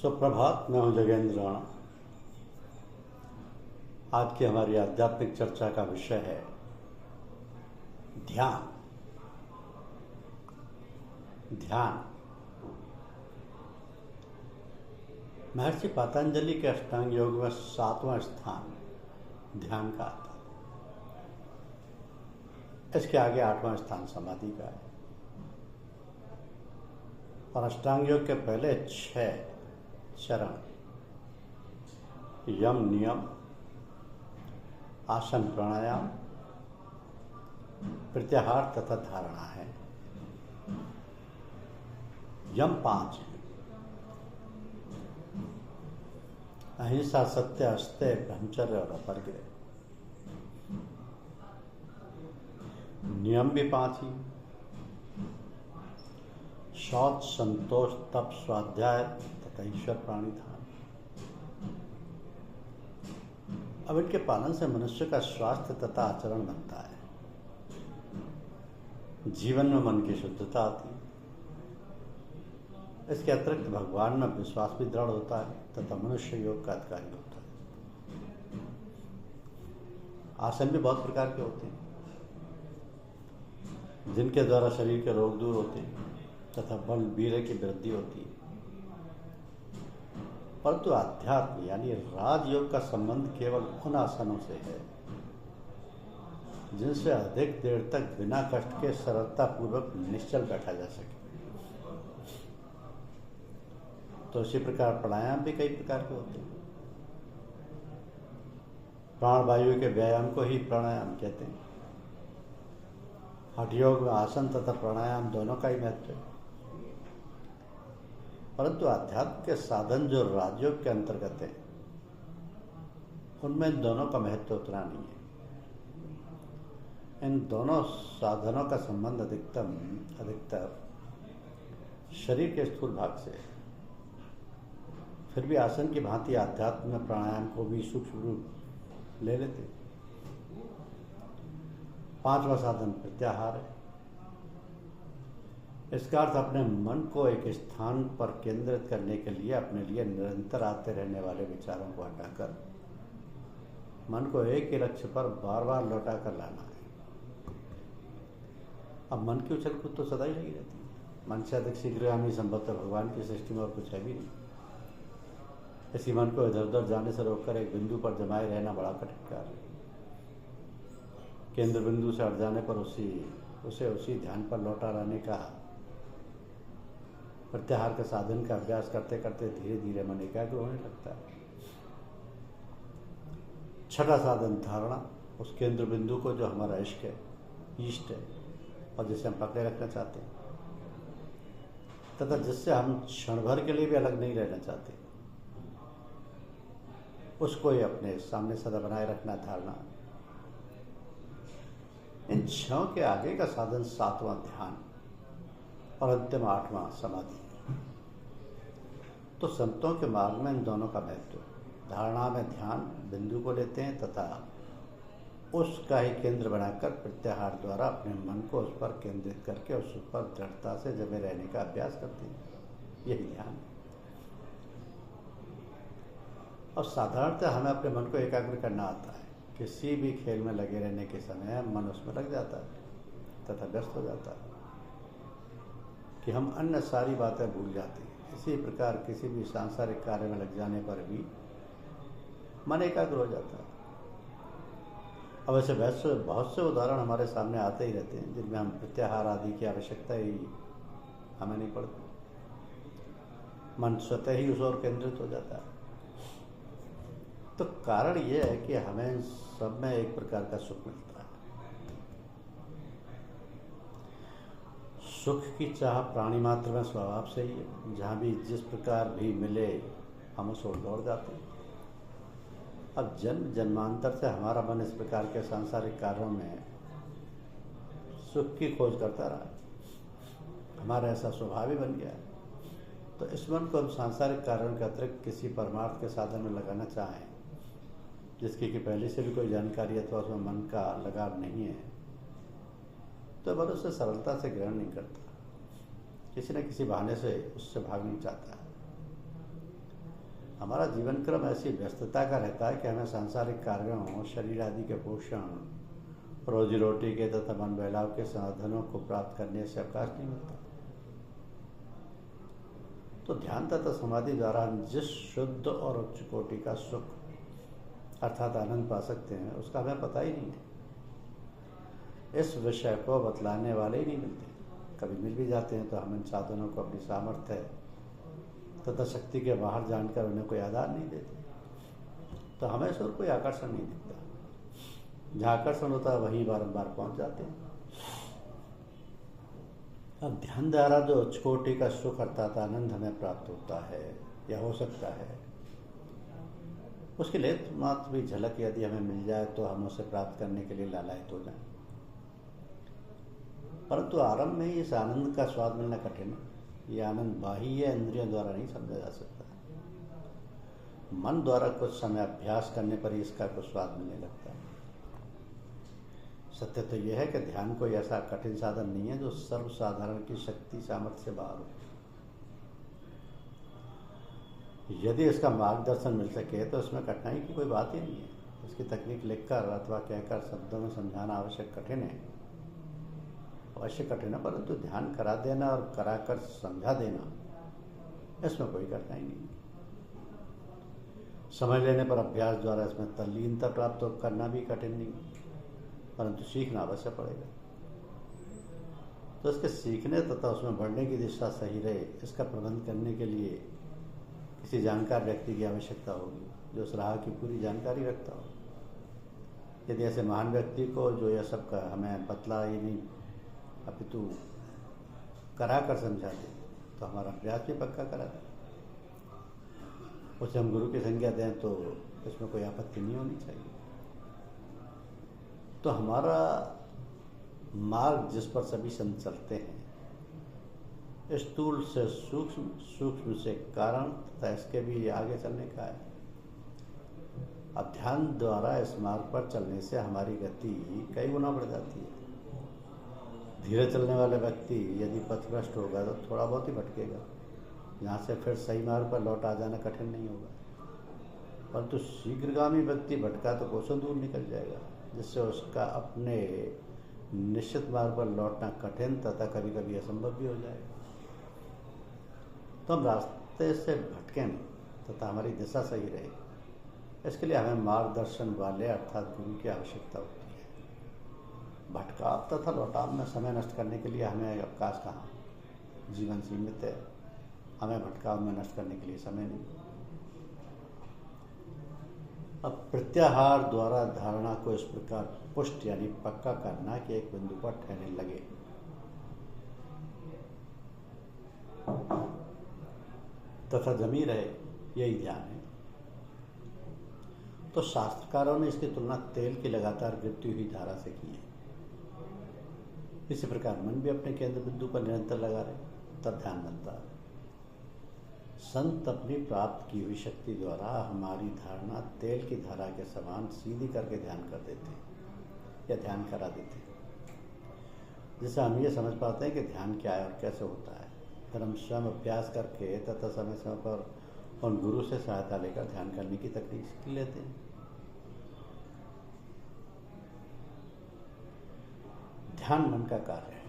सुप्रभात। मैं हूं जगेंद्र राणा। आज की हमारी आध्यात्मिक चर्चा का विषय है ध्यान। ध्यान महर्षि पतंजलि के अष्टांग योग में 7वां स्थान ध्यान का आता है। इसके आगे 8वां स्थान समाधि का है और अष्टांग योग के पहले 6 चरण यम नियम, आसन प्राणायाम, प्रत्याहार तथा धारणा है। यम 5 है। अहिंसा, सत्य, अस्तेय, ब्रह्मचर्य और अपरिग्रह। नियम भी 5 ही। शौच, संतोष, तप, स्वाध्याय तथा ईश्वर प्राणिधान। अब इनके पालन से मनुष्य का स्वास्थ्य तथा आचरण बनता है। जीवन में मन की शुद्धता आती है। इसके अतिरिक्त भगवान में विश्वास भी दृढ़ होता है तथा मनुष्य योग का अधिकारी होता है। आसन भी बहुत प्रकार के होते हैं जिनके द्वारा शरीर के रोग दूर होते हैं तथा बल वीर्य की वृद्धि होती है। परंतु अध्यात्म यानी राजयोग का संबंध केवल उन आसनों से है जिनसे अधिक देर तक बिना कष्ट के सरलता पूर्वक निश्चल बैठा जा सके। तो इसी प्रकार प्राणायाम भी कई प्रकार के होते हैं। प्राण वायु के व्यायाम को ही प्राणायाम कहते हैं। हठ योग में आसन तथा प्राणायाम दोनों का ही महत्व है। परंतु आध्यात्म के साधन जो राजयोग के अंतर्गत है उनमें इन दोनों का महत्व उतना नहीं है। इन दोनों साधनों का संबंध अधिकतर शरीर के स्थूल भाग से है। फिर भी आसन की भांति आध्यात्म में प्राणायाम को भी सूक्ष्म रूप ले लेते। 5वां साधन प्रत्याहार है। इसका अर्थ अपने मन को एक स्थान पर केंद्रित करने के लिए अपने लिए निरंतर आते रहने वाले विचारों को हटाकर मन को एक ही लक्ष्य पर बार बार लौटा कर लाना है। अब मन की उछल कूद तो सदा ही लगी रहती है। मन से अधिक शीघ्रगामी संभवतः भगवान की सृष्टि में और कुछ है भी नहीं। इसी मन को इधर उधर जाने से रोककर एक बिंदु पर जमाए रहना बड़ा कठिन कार्य है। केंद्र बिंदु से हट जाने पर उसी ध्यान पर लौटा लाने का प्रत्याहार के साधन का अभ्यास करते करते धीरे धीरे मन एकाग्र होने लगता है। 6वां साधन धारणा, उस केंद्र बिंदु को जो हमारा इष्ट है और जिसे हम पकड़े रखना चाहते हैं तथा जिससे हम क्षण भर के लिए भी अलग नहीं रहना चाहते, उसको ही अपने सामने सदा बनाए रखना धारणा। इन 6 के आगे का साधन 7वां ध्यान और अंतिम 8वां समाधि। तो संतों के मार्ग में इन दोनों का महत्व। धारणा में ध्यान बिंदु को लेते हैं तथा उसका ही केंद्र बनाकर प्रत्याहार द्वारा अपने मन को उस पर केंद्रित करके उस पर दृढ़ता से जमे रहने का अभ्यास करते हैं। यही ध्यान। और साधारणतः हमें अपने मन को एकाग्र करना आता है। किसी भी खेल में लगे रहने के समय मन उसमें लग जाता है तथा व्यस्त हो जाता है कि हम अन्य सारी बातें भूल जाते हैं। इसी प्रकार किसी भी सांसारिक कार्य में लग जाने पर भी मन एकाग्र हो जाता है। अब ऐसे बहुत से उदाहरण हमारे सामने आते ही रहते हैं जिनमें हम प्रत्याहार आदि की आवश्यकता ही हमें नहीं पड़ती। मन स्वतः ही उस ओर केंद्रित हो जाता है। तो कारण यह है कि हमें सब में एक प्रकार का सुख मिलता है। सुख की चाह प्राणी मात्र में स्वभाव से ही है। जहाँ भी जिस प्रकार भी मिले हम उस ओर दौड़ जाते हैं। अब जन्म जन्मांतर से हमारा मन इस प्रकार के सांसारिक कार्यों में सुख की खोज करता रहा। हमारा ऐसा स्वभाव ही बन गया है। तो इस मन को हम सांसारिक कार्यों के अतिरिक्त किसी परमार्थ के साधन में लगाना चाहें जिसकी कि पहले से भी कोई जानकारी अथवा उसमें मन का लगाव नहीं है, तो मन उसे सरलता से ग्रहण नहीं करता। किसी न किसी बहाने से उससे भाग नहीं चाहता है। हमारा जीवन क्रम ऐसी व्यस्तता का रहता है कि हमें सांसारिक कार्यों, शरीर आदि के पोषण, रोजी रोटी के तथा मन बहलाव के साधनों को प्राप्त करने से अवकाश नहीं मिलता। तो ध्यान तथा समाधि द्वारा हम जिस शुद्ध और उच्च कोटि का सुख अर्थात आनंद पा सकते हैं उसका हमें पता ही नहीं है। इस विषय को बतलाने वाले ही नहीं मिलते। कभी मिल भी जाते हैं तो हम इन साधनों को अपनी सामर्थ्य तथा शक्ति के बाहर जानकर उन्हें कोई आधार नहीं देते। तो हमें से और कोई आकर्षण नहीं दिखता। जहाँ आकर्षण होता है वहीं बारंबार पहुँच जाते हैं। अब ध्यान द्वारा जो उच्च कोटि का सुख अर्थात आनंद हमें प्राप्त होता है या हो सकता है, उसके लिए मात्र भी झलक यदि हमें मिल जाए तो हम उसे प्राप्त करने के लिए लालायित हो जाएं। परंतु आरंभ में ही इस आनंद का स्वाद मिलना कठिन है। ये आनंद बाह्य इंद्रियों द्वारा नहीं समझा जा सकता। मन द्वारा कुछ समय अभ्यास करने पर ही इसका कुछ स्वाद मिलने लगता है। सत्य तो यह है कि ध्यान कोई ऐसा कठिन साधन नहीं है जो सर्वसाधारण की शक्ति सामर्थ्य से बाहर हो। यदि इसका मार्गदर्शन मिल सके तो इसमें कठिनाई की कोई बात ही नहीं है। इसकी तकनीक लिखकर अथवा कहकर शब्दों में समझाना आवश्यक कठिन है, अवश्य कठिन है, परंतु ध्यान करा देना और कराकर समझा देना इसमें कोई कठिनाई नहीं। समझ लेने पर अभ्यास द्वारा इसमें तल्लीनता प्राप्त करना भी कठिन नहीं, परंतु सीखना अवश्य पड़ेगा। तो इसके सीखने तथा उसमें बढ़ने की दिशा सही रहे, इसका प्रबंध करने के लिए किसी जानकार व्यक्ति की आवश्यकता होगी जो उस राह की पूरी जानकारी रखता हो। यदि ऐसे महान व्यक्ति को जो यह सब का हमें बतला ही नहीं अपितु करा कर समझा दे तो हमारा अभ्यास भी पक्का करा दे, उसे हम गुरु की संज्ञा दें तो इसमें कोई आपत्ति नहीं होनी चाहिए। तो हमारा मार्ग जिस पर सभी संत चलते हैं, स्थूल से सूक्ष्म, सूक्ष्म से कारण तथा इसके भी आगे चलने का है। अब ध्यान द्वारा इस मार्ग पर चलने से हमारी गति कई गुना बढ़ जाती है। धीरे चलने वाला व्यक्ति यदि पथभ्रष्ट होगा तो थोड़ा बहुत ही भटकेगा, यहाँ से फिर सही मार्ग पर लौट आ जाना कठिन नहीं होगा। परंतु शीघ्रगामी व्यक्ति भटका तो कोसों दूर निकल जाएगा, जिससे उसका अपने निश्चित मार्ग पर लौटना कठिन तथा कभी कभी असंभव भी हो जाएगा। तो हम रास्ते से भटकें तथा हमारी दिशा सही रहे, इसके लिए हमें मार्गदर्शन वाले अर्थात गुरु की आवश्यकता होती है। भटकाव तथा लौटाव में समय नष्ट करने के लिए हमें अवकाश कहाँ, जीवन सीमित है, हमें भटकाव में नष्ट करने के लिए समय नहीं। अब प्रत्याहार द्वारा धारणा को इस प्रकार पुष्ट यानी पक्का करना कि एक बिंदु पर ठहरने लगे। तथा जमी रहे, यही ध्यान है। तो शास्त्रकारों ने इसकी तुलना तेल की लगातार गिरती हुई धारा से की है। इसी प्रकार मन भी अपने केंद्र बिंदु पर निरंतर लगा रहे, तब ध्यान बनता है। संत अपनी प्राप्त की हुई शक्ति द्वारा हमारी धारणा तेल की धारा के समान सीधी करके ध्यान कर देते हैं या ध्यान करा देते हैं, जिससे हम ये समझ पाते हैं कि ध्यान क्या है और कैसे होता है। फिर हम स्वयं अभ्यास करके तथा समय समय पर उन गुरु से सहायता लेकर ध्यान करने की तकनीक सीख लेते हैं। ध्यान मन का कार्य है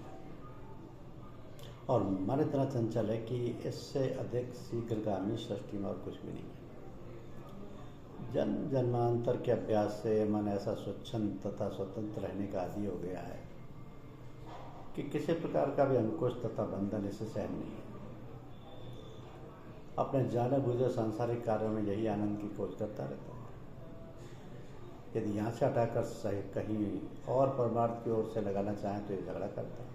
और मन इतना चंचल है कि इससे अधिक शीघ्रगामी सृष्टि में और कुछ भी नहीं है। जन्म जन्मांतर के अभ्यास से मन ऐसा स्वच्छंद तथा स्वतंत्र रहने का आदी हो गया है कि किसी प्रकार का भी अंकुश तथा बंधन इसे सहन नहीं है। अपने जाने बुझे सांसारिक कार्यों में यही आनंद की खोज करता रहता है। यदि यहाँ से हटाकर सही कहीं और परमार्थ की ओर से लगाना चाहें तो ये झगड़ा करता है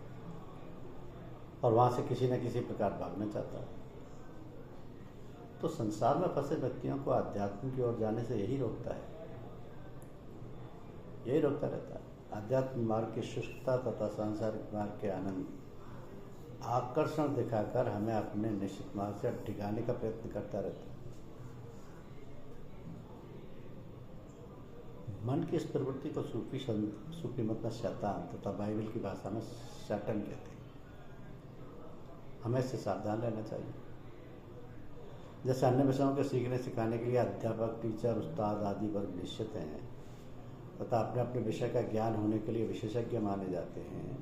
और वहाँ से किसी न किसी प्रकार भागना चाहता है। तो संसार में फंसे व्यक्तियों को आध्यात्म की ओर जाने से यही रोकता है, यही रोकता रहता है। आध्यात्म मार्ग की शुष्कता तथा सांसारिक मार्ग के आनंद आकर्षण दिखाकर हमें अपने निश्चित मार्ग से टिकाने का प्रयत्न करता रहता है। मन की इस प्रवृत्ति को सूफी मत में शैतान तथा बाइबल की भाषा में शैतान कहते हैं। हमें इससे सावधान रहना चाहिए। जैसे अन्य विषयों के सीखने सिखाने के लिए अध्यापक, टीचर, उस्ताद आदि वर्ग निश्चित हैं तथा अपने अपने विषय का ज्ञान होने के लिए विशेषज्ञ माने जाते हैं,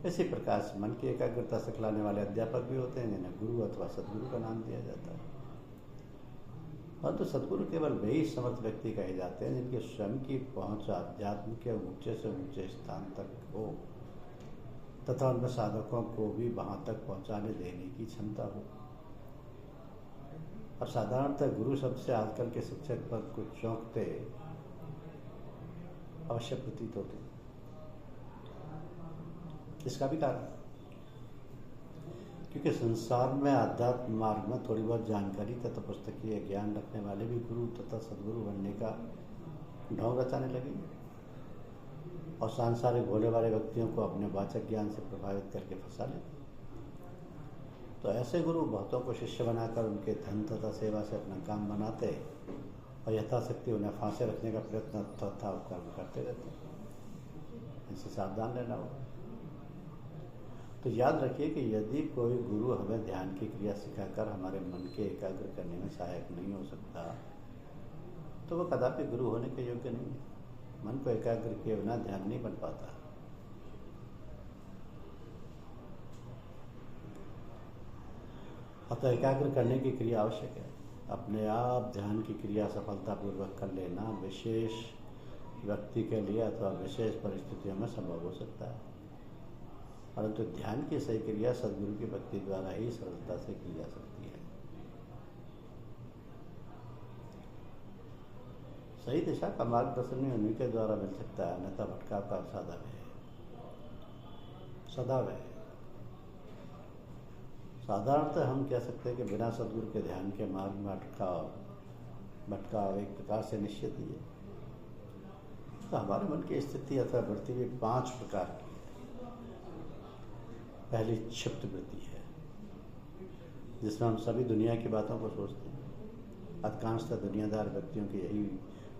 इसी प्रकार से मन की एकाग्रता सिखलाने वाले अध्यापक भी होते हैं जिन्हें गुरु अथवा सदगुरु का नाम दिया जाता है। परंतु सदगुरु केवल वे ही समर्थ व्यक्ति कहे जाते हैं जिनके स्वयं की पहुंच अध्यात्म के ऊंचे से ऊंचे स्थान तक हो तथा उनमें साधकों को भी वहां तक पहुंचाने देने की क्षमता हो। अब साधारणतः गुरु शब्द से आजकल के शिक्षक पर कुछ चौंकते अवश्य प्रतीत होते। इसका भी कारण क्योंकि संसार में आध्यात्म मार्ग में थोड़ी बहुत जानकारी तथा पुस्तकीय ज्ञान रखने वाले भी गुरु तथा सदगुरु बनने का ढोंग रचाने लगे और सांसारिक भोले वाले व्यक्तियों को अपने वाचक ज्ञान से प्रभावित करके फंसा ले। तो ऐसे गुरु बहुतों को शिष्य बनाकर उनके धन तथा सेवा से अपना काम बनाते और यथाशक्ति उन्हें फांसे रखने का प्रयत्न तथा उपकर्म करते रहते। इनसे सावधान रहना होगा। तो याद रखिए कि यदि कोई गुरु हमें ध्यान की क्रिया सिखाकर हमारे मन के एकाग्र करने में सहायक नहीं हो सकता तो वह कदापि गुरु होने के योग्य नहीं है। मन को एकाग्र किए बिना ध्यान नहीं बन पाता। अतः एकाग्र करने की क्रिया आवश्यक है। अपने आप ध्यान की क्रिया सफलतापूर्वक कर लेना विशेष व्यक्ति के लिए अथवा विशेष परिस्थितियों में संभव हो सकता है, परंतु ध्यान की सही क्रिया सदगुरु की भक्ति द्वारा ही सरलता से की जा सकती है। सही दिशा का मार्गदर्शन भी उन्हीं के द्वारा मिल सकता है, अन्यथा भटकाव का सदैव है। साधारणतः हम कह सकते हैं कि बिना सदगुरु के ध्यान के मार्ग में भटकाव एक प्रकार से निश्चित ही है। तो हमारे मन की स्थिति अथवा वृत्ति भी 5 प्रकार की है। पहली क्षिप्त वृत्ति है जिसमें हम सभी दुनिया की बातों को सोचते हैं। अधिकांशतः दुनियादार व्यक्तियों की यही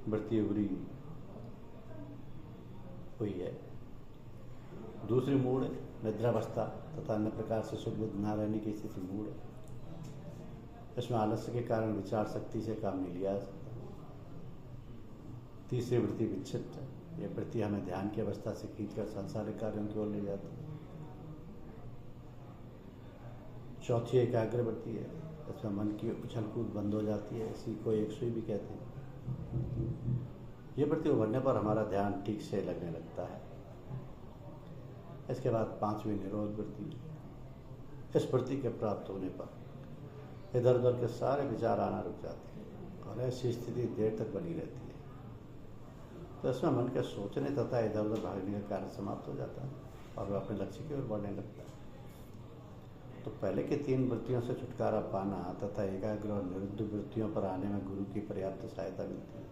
वृत्ति उभरी हुई है। दूसरी मूड है निद्रावस्था तथा अन्य प्रकार से सुबुद्ध न रहने की स्थिति मूड है। इसमें आलस्य के कारण विचार शक्ति से काम नहीं लिया जा सकता। तीसरी वृत्ति विक्षिप्त है। यह वृत्ति हमें ध्यान की अवस्था से खींचकर सांसारिक कार्यों की ओर ले जाती है। चौथी एकाग्र वृत्ति है। इसमें मन की उछल कूद बंद हो जाती है। इसी को एक सुई भी कहते हैं। यह वृत्ति उभरने पर हमारा ध्यान ठीक से लगने लगता है। इसके बाद 5वीं निरोध वृत्ति। इस वृत्ति के प्राप्त होने पर इधर उधर के सारे विचार आना रुक जाते हैं और ऐसी स्थिति देर तक बनी रहती है। तो इसमें मन के सोचने तथा इधर उधर भागने का कार्य समाप्त हो जाता है और वह अपने लक्ष्य की ओर बढ़ने लगता है। तो पहले की 3 वृत्तियों से छुटकारा पाना तथा एकाग्र और निरुद्ध वृत्तियों पर आने में गुरु की पर्याप्त सहायता मिलती है।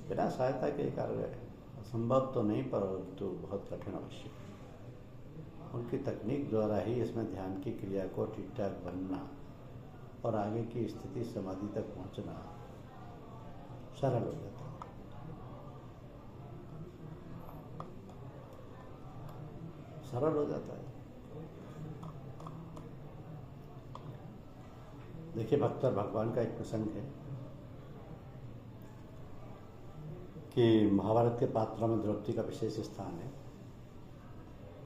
बिना सहायता के कार्य असंभव तो नहीं परंतु बहुत कठिन अवश्य। उनकी तकनीक द्वारा ही इसमें ध्यान की क्रिया को ठीक ठाक बनना और आगे की स्थिति समाधि तक पहुंचना सरल हो जाता है। देखिए भक्त और भगवान का एक प्रसंग है कि महाभारत के पात्रों में द्रौपदी का विशेष स्थान है।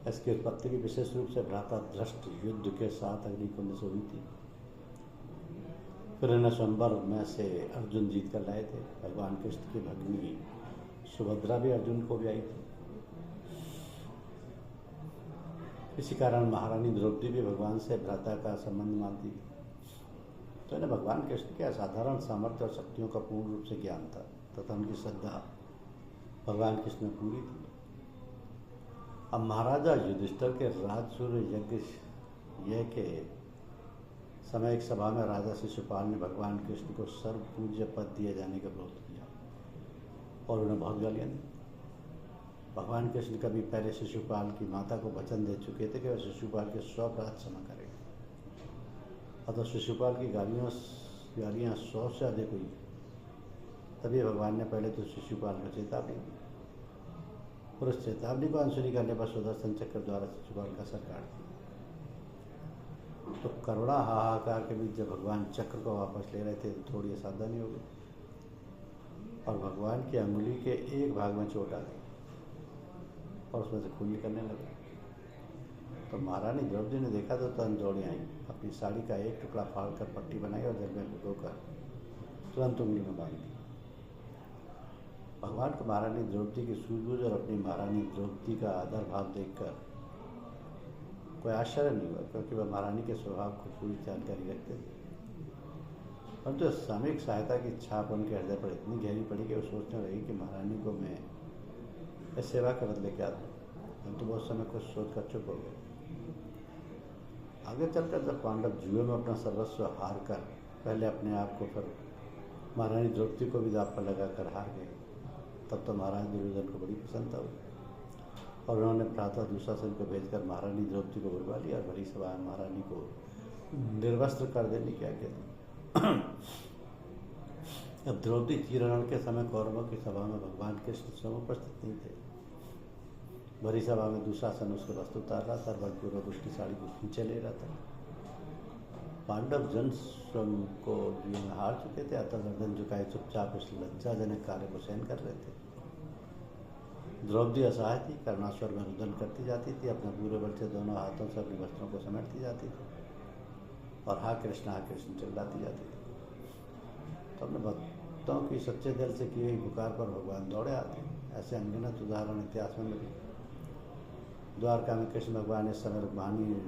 इसकी उत्पत्ति भी विशेष रूप से भ्राता धृष्ट युद्ध के साथ अग्निकुंड से हुई थी। फिर इन्हें स्वयंवर में से अर्जुन जीत कर लाए थे। भगवान कृष्ण की भगिनी सुभद्रा भी अर्जुन को भी आई थी। इसी कारण महारानी द्रौपदी भी भगवान से भ्राता का संबंध मानती थी। तो इन्हें भगवान कृष्ण के असाधारण सामर्थ्य और शक्तियों का पूर्ण रूप से ज्ञान था तथा उनकी श्रद्धा भगवान कृष्ण में पूरी थी। अब महाराजा युधिष्ठिर के राजसूय यज्ञ के समय एक सभा में राजा शिशुपाल ने भगवान कृष्ण को सर्व पूज्य पद दिए जाने का विरोध किया और उन्हें बहुत गालियाँ दी। भगवान कृष्ण कभी पहले शिशुपाल की माता को वचन दे चुके थे कि वह शिशुपाल के 100 अपराध क्षमा करेंगे। अतः शिशुपाल की गालियाँ 100 से अधिक हुई। तभी भगवान ने पहले तो शिशुपाल को चेतावनी दी और उस चेतावनी को अनसुनी करने पर सुदर्शन चक्र द्वारा शिशुपाल का सर काट दिया। तो करुणा हाहाकार के बीच जब भगवान चक्र को वापस ले रहे थे तो थोड़ी सावधानी हो गई और भगवान की अंगुली के एक भाग में चोट आ गई और उसमें से खून निकलने लगा। तो महारानी द्रौपदी ने देखा तो तुरंत दौड़ी आई, अपनी साड़ी का एक टुकड़ा फाड़ कर पट्टी बनाई और जल में भिगोकर तुरंत उंगली में बांध दी। भगवान को महारानी द्रौपदी की सूझबूझ और अपनी महारानी द्रौपदी का आदर भाव देखकर कोई आश्चर्य नहीं हुआ, क्योंकि वह महारानी के स्वभाव को पूरी जानकारी रखते थे। परंतु सामयिक सहायता की छाप उनके हृदय पर इतनी गहरी पड़ी कि वो सोचने लगी कि महारानी को मैं इस सेवा के बदले क्या दूँ। परंतु बहुत समय कुछ सोच कर चुप हो गए। आगे चलकर जब पांडव जुए में अपना सर्वस्व हार कर पहले अपने आप को फिर महारानी द्रौपदी को भी दांव पर लगाकर हार गए, तब तो महाराज दुर्योधन को बड़ी प्रसन्नता हुई और उन्होंने भ्राता दुशासन को भेजकर महारानी द्रौपदी को बुलवा लिया और बड़ी सभा में महारानी को निर्वस्त्र कर देने की आज्ञा दी। अब द्रौपदी चीरहरण के समय कौरवों की सभा में भगवान कृष्ण स्वयं उपस्थित नहीं थे। बड़ी सभा में दुशासन उसके वस्त्र उतार रहा था, बलपूर्वक उसकी साड़ी को खींचे ले रहा था। पांडव जन स्वयं को जुए में हार चुके थे, अतः गर्दन झुकाए चुपचाप इस लज्जाजनक कार्य को सहन कर रहे थे। द्रौपदी असहाय थी, करुणास्वर में रुदन करती जाती थी, अपने पूरे बल से दोनों हाथों से अपने वस्त्रों को समेटती जाती थी और हा कृष्ण चिल्लाती जाती थी। तो अपने भक्तों की सच्चे दिल से की गई पुकार पर भगवान दौड़े आते। ऐसे अनगिनत उदाहरण इतिहास में मिले। द्वारका में कृष्ण भगवान इस समय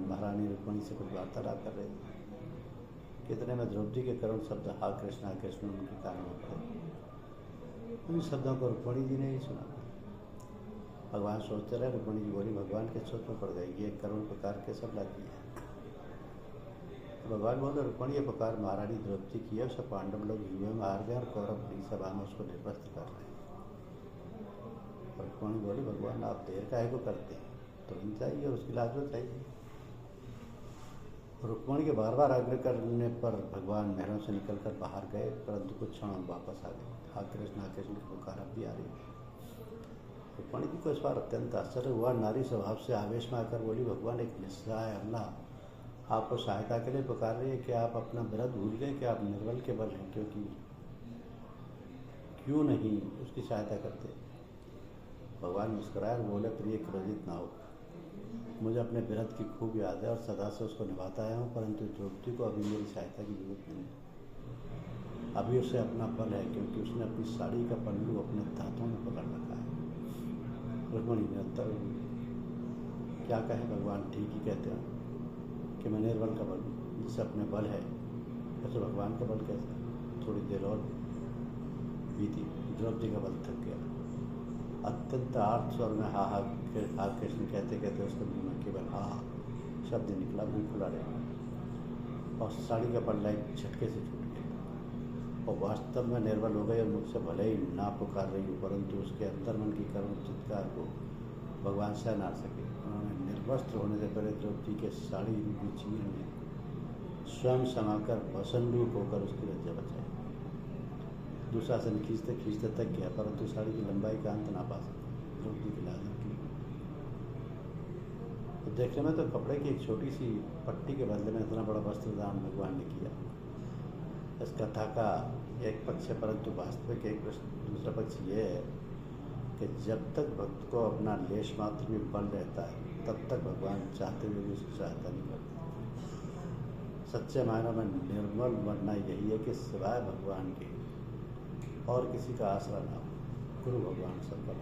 महारानी रुक्मिणी से कुछ वार्तालाप कर रहे थे। कितने में द्रौपदी के करुण शब्द हा कृष्ण उनके कानों में पड़े। उन शब्दों को रुक्मिणी जी ने ही सुना। भगवान सोचते रहे। रुक्मिणी जी बोली, भगवान के सोच में पड़ गई, ये करुण पुकार के सब लाती है। भगवान बोले, रुक्मिणी ये पुकार महारानी द्रौपदी की है। सब पांडव लोग जुए में हार गए और कौरव बड़ी सभा में उसको निर्वस्त्र कर रहे हैं। रुक्मिणी बोली, भगवान आप देर काहे को करते हैं, तुरंत जाइए और उसकी लाज बताइए। रुक्मिणी के बार बार आग्रह करने पर भगवान महलों से निकलकर बाहर गए, परंतु कुछ क्षण वापस आ गए। हा कृष्ण की पुकार अब भी आ रही है। रुक्मिणी जी को इस बार अत्यंत आश्चर्य हुआ। नारी स्वभाव से आवेश में आकर बोली, भगवान एक निस्सहाय अबला आपको सहायता के लिए पुकार रही है। क्या आप अपना व्रत भूल गए कि आप निर्बल के बल हैं, क्योंकि क्यों नहीं उसकी सहायता करते। भगवान मुस्कुराए और बोले, प्रिय क्रोधित ना हो, मुझे अपने व्रत की खूब याद है और सदा से उसको निभाता आया हूँ, परंतु द्रौपदी को अभी मेरी सहायता की जरूरत नहीं है। अभी उसे अपना बल है, क्योंकि उसने अपनी साड़ी का पल्लू अपने दांतों में पकड़ रखा है। रुक्मिणी ने उत्तर क्या कहे, भगवान ठीक ही कहते हैं कि मैं निर्बल का बल हूँ, जिससे अपने बल है वैसे भगवान का बल कैसा। थोड़ी देर और बीती, द्रौपदी का बल थक गया। अत्यंत आर्त स्वर में हा कृष्ण कहते कहते उसके मुँह में केवल हा शब्द निकला, मुँह खुला रहा और साड़ी का पल्ला एक झटके से छूट गया और वास्तव में निर्बल हो गई और मुझसे भले ही ना पुकार रही हूँ, परंतु उसके अंतर मन की करुण चित्कार को भगवान सह ना सके। उन्होंने निर्वस्त्र होने से पहले द्रौपदी के साड़ी रूपी चीर में स्वयं समाकर वसन रूप होकर उसकी लज्जा बचाई। दुशासन खींचते खींचते तक गया, परंतु साड़ी की लंबाई का अंत ना पा सका। द्रौपदी की लाज की तो देखने में तो कपड़े की एक छोटी सी पट्टी के बदले में इतना बड़ा वस्त्र दान भगवान ने किया। इस कथा का एक पक्ष है, परंतु वास्तविक एक दूसरा पक्ष ये है कि जब तक भक्त को अपना लेश मात्र भी बल रहता है, तब तक भगवान चाहते हुए भी उसकी सहायता नहीं करते। सच्चे मायनों में निर्मल बनना यही है कि सिवाय भगवान के और किसी का आसरा ना हो। गुरु भगवान सबका